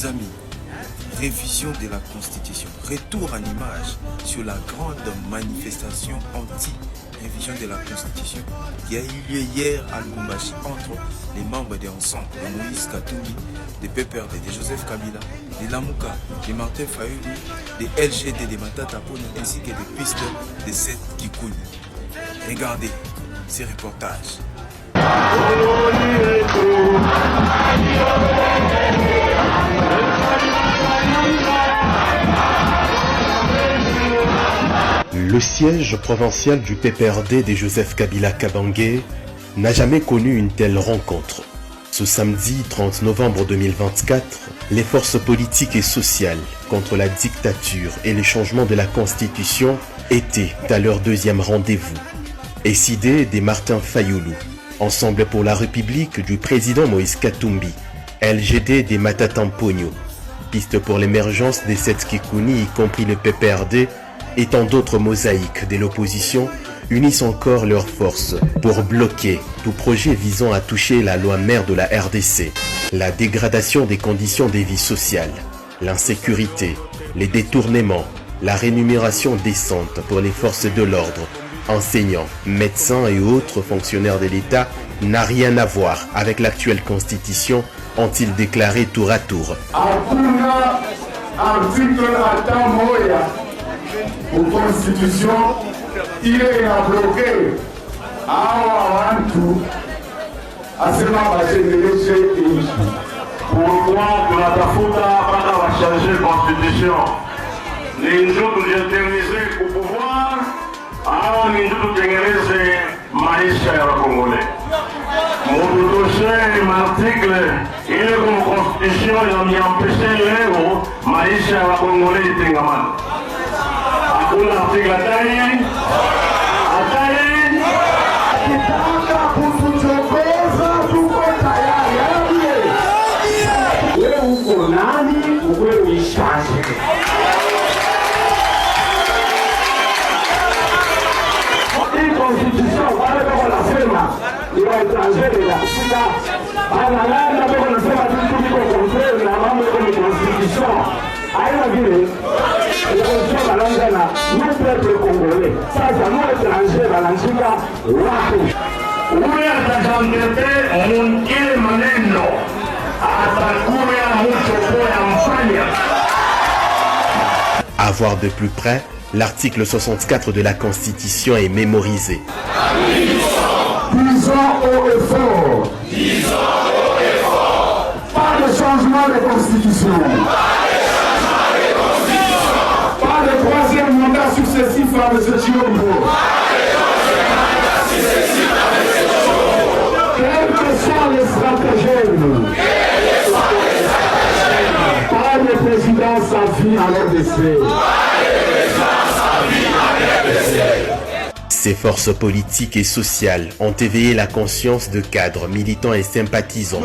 Mes amis, révision de la Constitution, retour en image sur la grande manifestation anti-révision de la Constitution qui a eu lieu hier à Lubumbashi entre les membres des ensembles de Moïse Katumbi, de PPRD, de Joseph Kabila, de Lamuka, de Martin Fayulu, de LGD, de Matata Pono ainsi que des pistes de Seth Kikuni. Regardez ces reportages. Le siège provincial du PPRD de Joseph Kabila Kabange n'a jamais connu une telle rencontre. Ce samedi 30 novembre 2024, les forces politiques et sociales contre la dictature et les changements de la Constitution étaient à leur deuxième rendez-vous. SID des Martin Fayulu, Ensemble pour la République du président Moïse Katumbi, LGD des Matata Ponyo, Piste pour l'émergence des Seth Kikuni, y compris le PPRD, et tant d'autres mosaïques de l'opposition unissent encore leurs forces pour bloquer tout projet visant à toucher la loi mère de la RDC, la dégradation des conditions de vie sociale, l'insécurité, les détournements, la rémunération décente pour les forces de l'ordre, enseignants, médecins et autres fonctionnaires de l'État n'a rien à voir avec l'actuelle constitution, ont-ils déclaré tour à tour. Constitution ile inabloke hawa watu asema watengeleze nchi. Pourquoi tunatafuta mpaka wachange constitution? Ni ndio tujiendeleze ku pouvoir au ni ndio tutengeneze maisha ya Wakongole? Mudutoshe article ile kwa constitution inamiampeshe leo maisha ya Wakongole itengamana. À voir de plus près, l'article 64 de la Constitution est mémorisé. Disons haut et fort. Pas de changement de constitution. Pas de troisième mandat successif à M. Chilombo. Quels que soient les stratagèmes. Pas de président sans vie à l'RDC. Ces forces politiques et sociales ont éveillé la conscience de cadres, militants et sympathisants.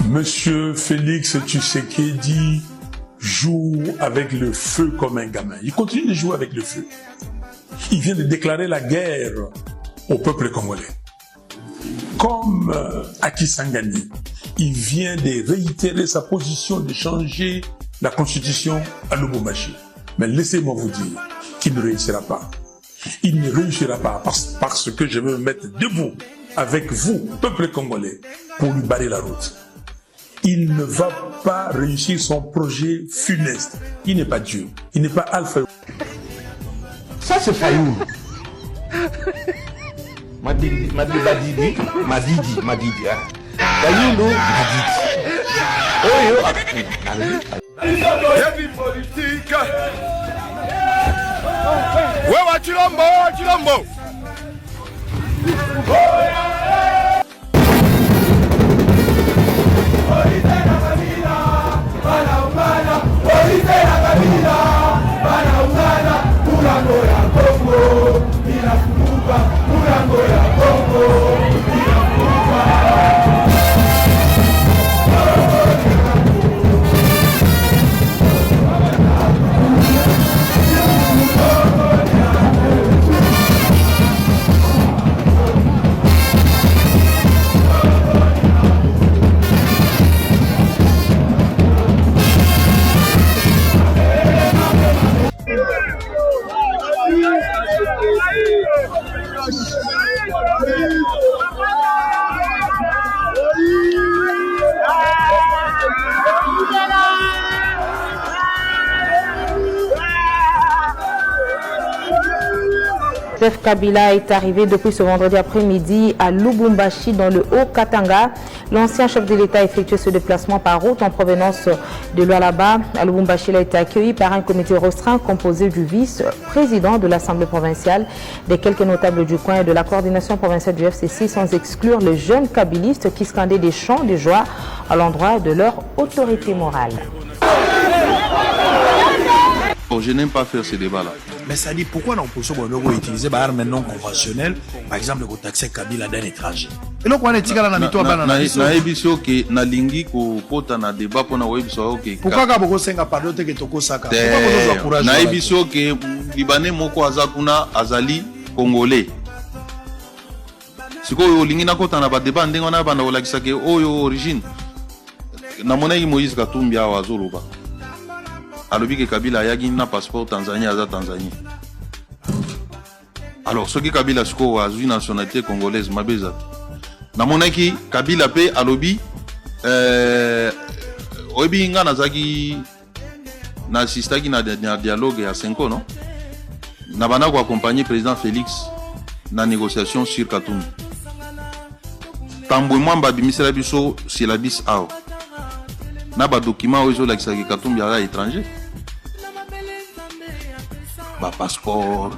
Monsieur Félix Tshisekedi joue avec le feu comme un gamin. Il continue de jouer avec le feu. Il vient de déclarer la guerre au peuple congolais. Comme Aki Sangani, il vient de réitérer sa position de changer la constitution à Lubumbashi. Mais laissez-moi vous dire qu'il ne réussira pas. Il ne réussira pas parce que je veux me mettre debout avec vous, peuple congolais, pour lui barrer la route. Il ne va pas réussir son projet funeste. Il n'est pas Dieu. Il n'est pas Alpha. Ça, c'est Fayoum. Madidi. Kayulu Madidi. Heavy politique. Wewa Chilombo. Joseph Kabila est arrivé depuis ce vendredi après-midi à Lubumbashi dans le Haut-Katanga. L'ancien chef de l'État a effectué ce déplacement par route en provenance de Lualaba. À Lubumbashi, il a été accueilli par un comité restreint composé du vice-président de l'Assemblée provinciale, des quelques notables du coin et de la coordination provinciale du FCC, sans exclure les jeunes kabylistes qui scandaient des chants de joie à l'endroit de leur autorité morale. Je n'aime pas faire ce débat-là. Mais ça dit pourquoi l'opposition doit utiliser des armes non conventionnelles, par exemple le taxer Kabila d'un étranger. Et donc on est tigala na mito bana na biso. Na ebiso ke na lingi ko kota na débat pona webiso ke. Pourquoi ka boko senga pardon te ke toko saka? Pourquoi ko zo courage? Na ebiso ke libanais moko azakuna azali congolais. Siko yo lingi na kota na ba débat ndengo na bana olakisa ke oyo origine. Na monaki Moïse Katumbi awa azoloba. Alobi ke Kabila yagi na passeport Tanzanie aza Tanzanie. Alors ce qui Kabila siko a une nationalité congolaise mabeza. Na monaki Kabila pe alobi obi nga nazaki na assistaki na dialogue ya 5 ans non. Na bana ko accompagner président Félix na négociation sur Katumbi. Tambo mwamba bimisela biso syllabis ao. Na ba document ozo la kisaki Katumbi à l'étranger. Ba passeport.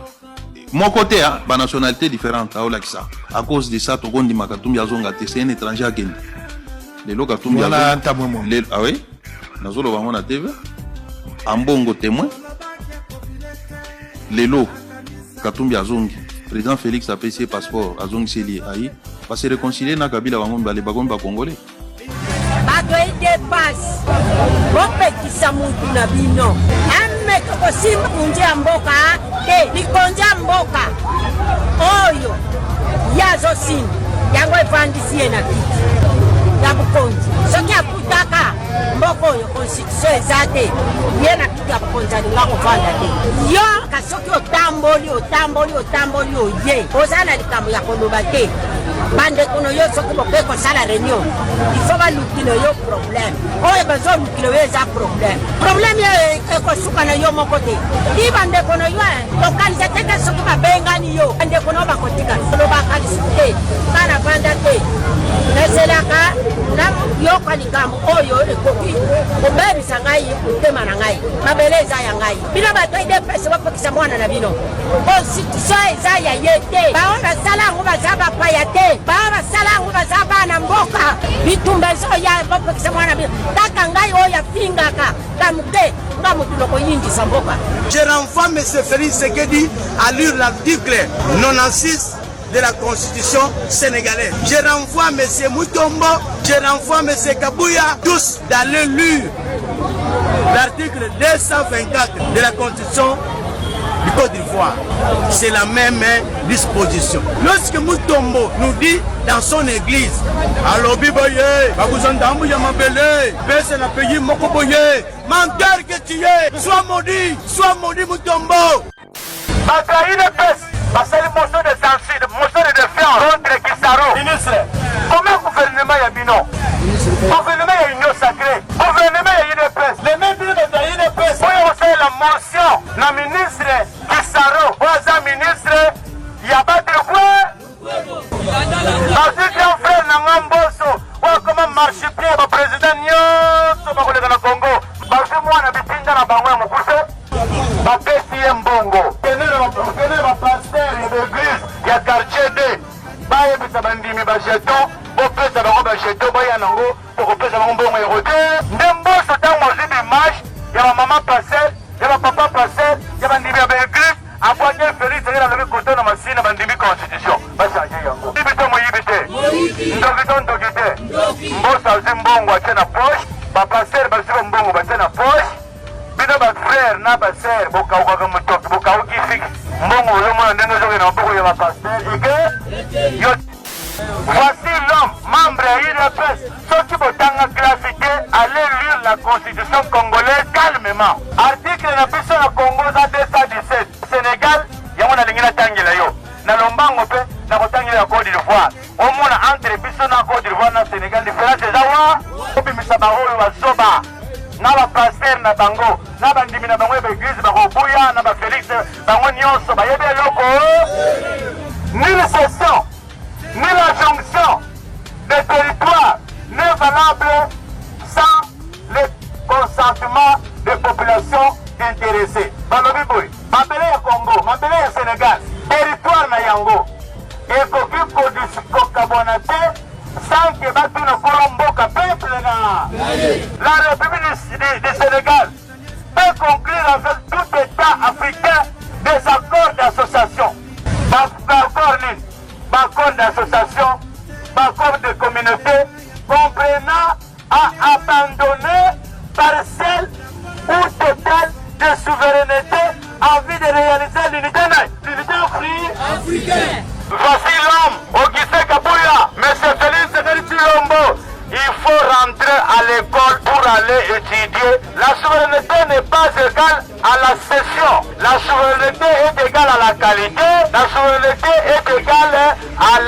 Mon côté hein, ba nationalité différente à Olakisa. À cause de ça to gondi Katumbi azonga te c'est un étranger à Kenya. Les lo Katumbi voilà ntamwemo. Ah oui. Nazolo bango na TV. Ambongo témoin. Les lo Katumbi azongi. Président Félix a payé ses passeports azongi seli ayi. Va se réconcilier na Kabila bango balé bagomba congolais. Bato dépasse bopekisa muntu na bino ame kosimba kunje mboka te likonja mboka oyo yazosini yango evandisie na kiti ya bukonzi soki akutaka mboka oyo constitution ezate ye na kiti ya bukonzi alinga kovanda te yo kasoki otamboli oye oza na likambo ya koloba te bandeko no yo soki bokoki kosala réunion ifo balukino yo problème oyo bazolukilo yo eza problème ekosuka na yo moko te i bandeko no yo tokanisa teke soki babengani yo bandeko no bakotika lobakalisi te kana banda te eselaka nayoka likambo oyo ekoki kobebisa ngai motema na ngai mabele eza ya ngai bino bato idepese bapekisa mwana na bino constitution eza ya ye te bao basala yango baza bapaya te bao basala yango baza bana mboka bitumba ezoya bapekisa mwana na bino taka ngai oyo afingaka kamuke nga motu lokoyingisa mboka. Je renvoie M. Félix Tshisekedi à lire l'article 96 de la Constitution sénégalaise. Je renvoie M. Mutombo, je renvoie M. Kabouya, tous d'aller lire l'article 224 de la Constitution du Côte d'Ivoire. C'est la même disposition. Lorsque Mutombo nous dit dans son église, alors Biboye, Babuzandambu Yamabele, Besse n'a payé Mokoboye, menteur que tu es, sois maudit Mutombo. Batrahi de peste. Parce que le motion de censure, motion de défiance contre Kisaro. Ministre, comment le gouvernement y a mis non? Le gouvernement y a union sacrée. Le gouvernement y a une presse. Les mêmes bureaux de une presse. Pour faire la motion, le ministre Kisaro, pour ministre, il n'y a pas de quoi. maman passer, il y a papa passer, il y a bandimi à l'église, à quoi qu'elle Félix, il y a le côté de ma machine, bandimi constitution. Va changer yango. Ibité mo ibité. Ndokito ndokité. Mbosa zimbongo ate na poche, ba passer ba sibo mbongo ba na poche. Bino ba frère na ba sœur boka uka mutoki boka uki fix. Mbongo yo mona ndenge zo na mbongo ya ba passer. Ike yo. Voici l'homme, membre à l'UDPS, ceux qui vont classifier, aller lire la constitution congolaise calmement. Article de la puissance de Congo 217. Sénégal, il y a un lingina tangela yo. Na lombango pe, na kotangela ya Côte d'Ivoire. Au moins entre biso na Côte d'Ivoire na Sénégal, différence c'est ça. Obi misabaro wa soba. Na ba pasteur na bango, na bandimi na bango ba église ba kobuya na ba Félix bango nyonso ba yebe loko. Nulle session. Ni la jonction des territoires n'est valable sans le consentement des populations intéressées. Balobi boy, mabele ya Congo, mabele ya Sénégal, territoire na yango. Et koki kodisikokabonaté sans que batu na kolomboka peuple na. La République du Sénégal peut conclure avec tout État africain des accords d'association. Accord d'association, accord de communauté, comprenant à abandonner parcelle ou totale de souveraineté en vue de réaliser l'unité africaine. Voici l'homme, Augustin Kabouya, M. Félix Tshilombo. Il faut rentrer à l'école pour aller étudier. La souveraineté n'est pas égale à la cession. La souveraineté est égale à la qualité. La souveraineté est égale à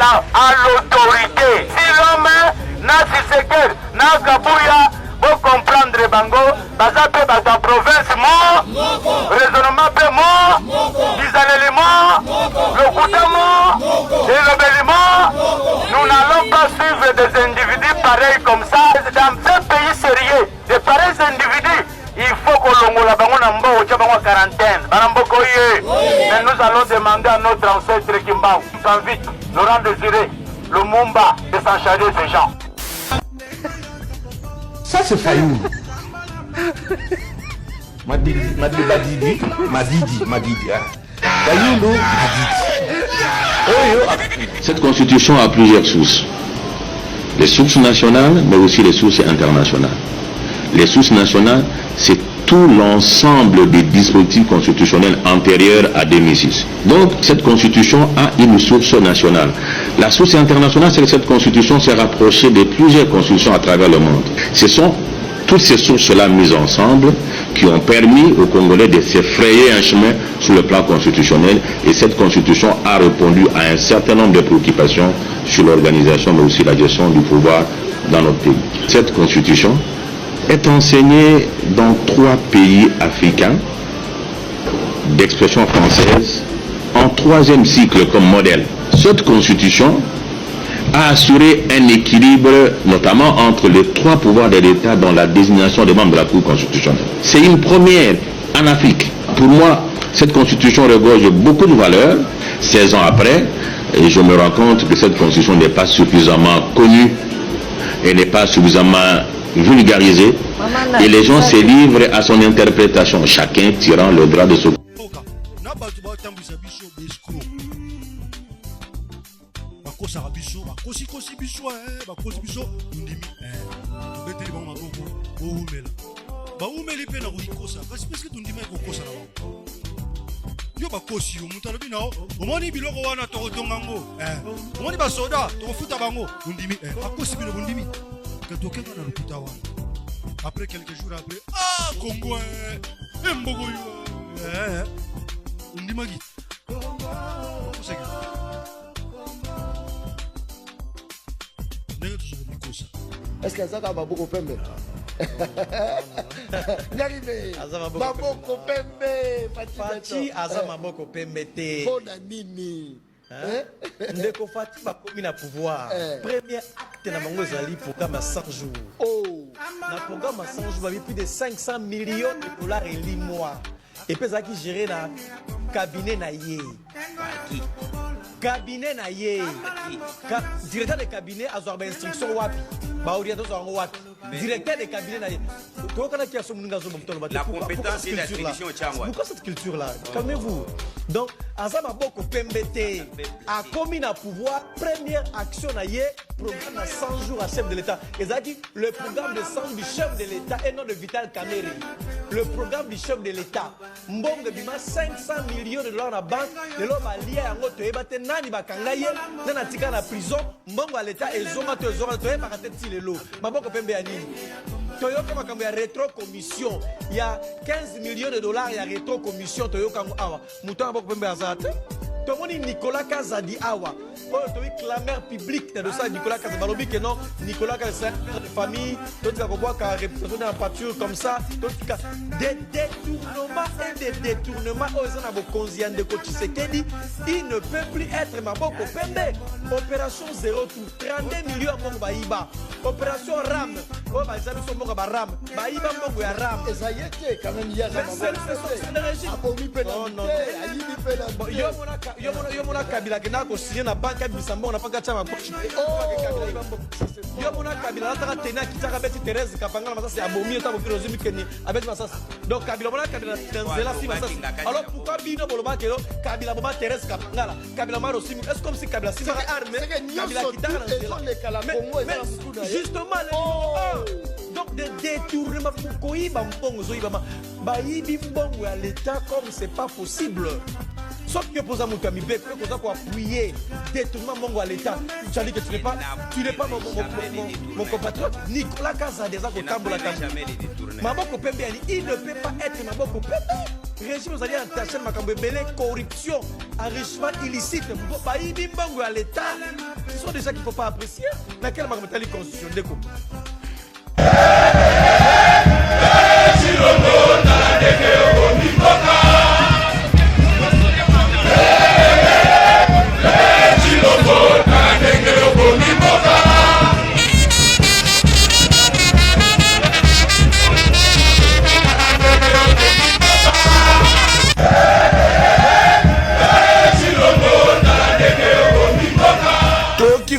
l'autorité. Si l'homme n'a Tshisekedi, n'a Kabouya, vous comprendre Bango, Bazape Baza province mort, raisonnement peu mort, l'élément, le coutamo, et le bélement. Nous n'allons pas suivre des individus pareils comme ça. Dans un pays sérieux, de pareils individus, il faut que l'on la bango ou tchabango quarantaine. Mais nous allons demander à notre ancêtre Kimbao, vite, nous rendre désiré, le Mumba, de s'en charger ces gens. Ça c'est Fayoum. Madidi. Fayoum, Cette constitution a plusieurs sources. Les sources nationales, mais aussi les sources internationales. Les sources nationales, c'est tout l'ensemble des dispositifs constitutionnels antérieurs à 2006. Donc, cette constitution a une source nationale. La source internationale, c'est que cette constitution s'est rapprochée de plusieurs constitutions à travers le monde. Ce sont toutes ces sources-là mises ensemble qui ont permis aux Congolais de se frayer un chemin sur le plan constitutionnel, et cette constitution a répondu à un certain nombre de préoccupations sur l'organisation mais aussi la gestion du pouvoir dans notre pays. Cette constitution est enseignée dans 3 pays africains d'expression française en 3e cycle comme modèle. Cette constitution a assuré un équilibre notamment entre les 3 pouvoirs de l'État dans la désignation des membres de la Cour constitutionnelle. C'est une première en Afrique. Pour moi, cette constitution regorge beaucoup de valeurs. 16 ans après, et je me rends compte que cette constitution n'est pas suffisamment connue et n'est pas suffisamment vulgarisée, et les gens se livrent à son interprétation, chacun tirant le droit de ce yo bakosi yo mutu alobi nao omoni biloko wana tokotonga ngo omoni basoda tokofuta bango bundimi bakosi bino bundimi katokenga na lokuta wana. Après quelques jours après, Congo mbogo yo undimaki koseka ndenge toujours bikosa. Est-ce que ça va beaucoup pembe? N'arrive maboko pembe Fati aza maboko pembe te bona nini ndeko Fati bakomi na pouvoir premier acte na bango ezali programme à 100 jours na programme à 100 jours babi plus de 500 millions de dollars et mois et puis ça qui géré na cabinet na ye cabinet na ye directeur de cabinet azwa ba instruction wapi ba orientation wapi directeur de cabinet na la compétence et l'attribution au Tchangwa. Pourquoi cette culture là? Calmez-vous. Donc Azama Boko Pembete a commis na pouvoir, première action na yé, programme à 100 jours à chef de l'État. Et a dit le programme de 100 du chef de l'État et non de Vital Kamerhe. Le programme du chef de l'État. Mbongo bima 500 millions de dollars na banque, de l'homme allié à ngoto ebate nani bakangaye, nana tika na prison, mbongo à l'État et zoma to zoma to eba kateti lelo. Maboko Pembe anini. Toyoka makambo ya rétro commission. Il y a 15 millions de dollars il y a rétro commission Toyoka awa. Mouton Maboko Pembe azate. Tout le monde Nicolas Kazadi awa. Oh, tu es clameur public de ça Nicolas Kazabalobi que non Nicolas Kazadi de famille, tout ça qu'on voit qu'à représenter en pâture comme ça, tout ça des détournements et des détournements aux gens de Konzian de Kochisekedi, il ne peut plus être Maboko Pembe. Opération 0 tour 32 millions mon baïba. Opération RAM. Oh bah ils sont mon RAM. Baïba mon RAM. Et ça y est quand même hier. C'est le régime. Non non. Yomona Kabila kena ko signer na banque bisambo na panga chama pochi. Yomona Kabila na tena kitaka beti Thérèse Kapanga na masasi abomi ta bokiro zimi keni abeti masasi. Donc Kabila mona Kabila tanzela si masasi. Alors pourquoi bino boloba kelo Kabila boba Thérèse Kapanga la Kabila maro simi. Est-ce comme si Kabila si armé Kabila kitaka na zela. Justement donc des détournements pour koyiba mbongo zo yibama bayibi mbongo ya l'État comme c'est pas possible. Sauf que pour Zamouka Mibé, pour appuyer détournement mongo à l'État. Tu as dit que tu n'es pas mon compatriote. Nicolas Kaza déjà au Tamboula Tamboula. Maboko Pembe, il ne peut pas être Maboko Pembe. Régime vous allez attacher Makambo Belé, corruption, enrichissement illicite. Baïbi Mbongo à l'État. Ce sont des gens qu'il ne faut pas apprécier. Dans quelle Makambo constitution déco?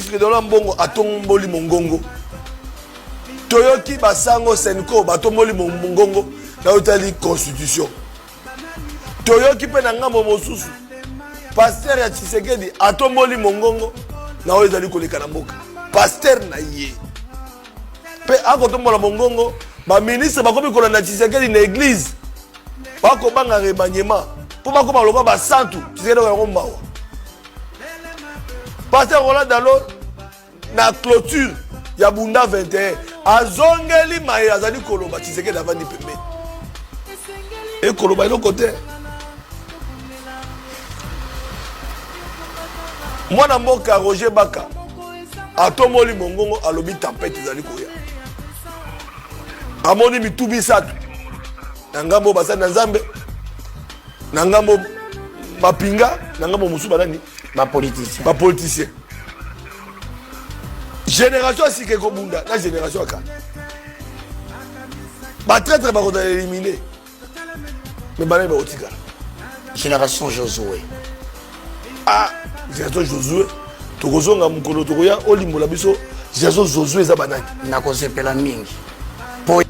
Fridolin Mbongo atomboli mongongo toyoki basango senko batomboli mongongo na utali constitution toyoki pe na ngambo mosusu pasteur ya Tshisekedi atomboli mongongo na oyo ezali koleka na mboka pasteur na ye pe akotombola mongongo ba ministre bakomi kolanda Tshisekedi na église bakobanga remaniement po bakoma lokwa ba santu Tshisekedi ko mbawa pasteur Roland Dalo na clôture ya Bunda 21 azongeli maye azali koloba Tshisekedi avandi pembe et koloba ilo côté mwana mboka Roger Baka atomoli mongongo alobi tempête ezali koya amoni mitubi satu na ngambo basani na Nzambe na ngambo mapinga na ngambo musuba nani ba politicien génération asike kobunda na génération aka ba traître ba ko éliminer mais ba ba otika génération Josué génération Josué tokozonga mukolo tokoya olimbola biso génération Josué za banani na kozepela mingi po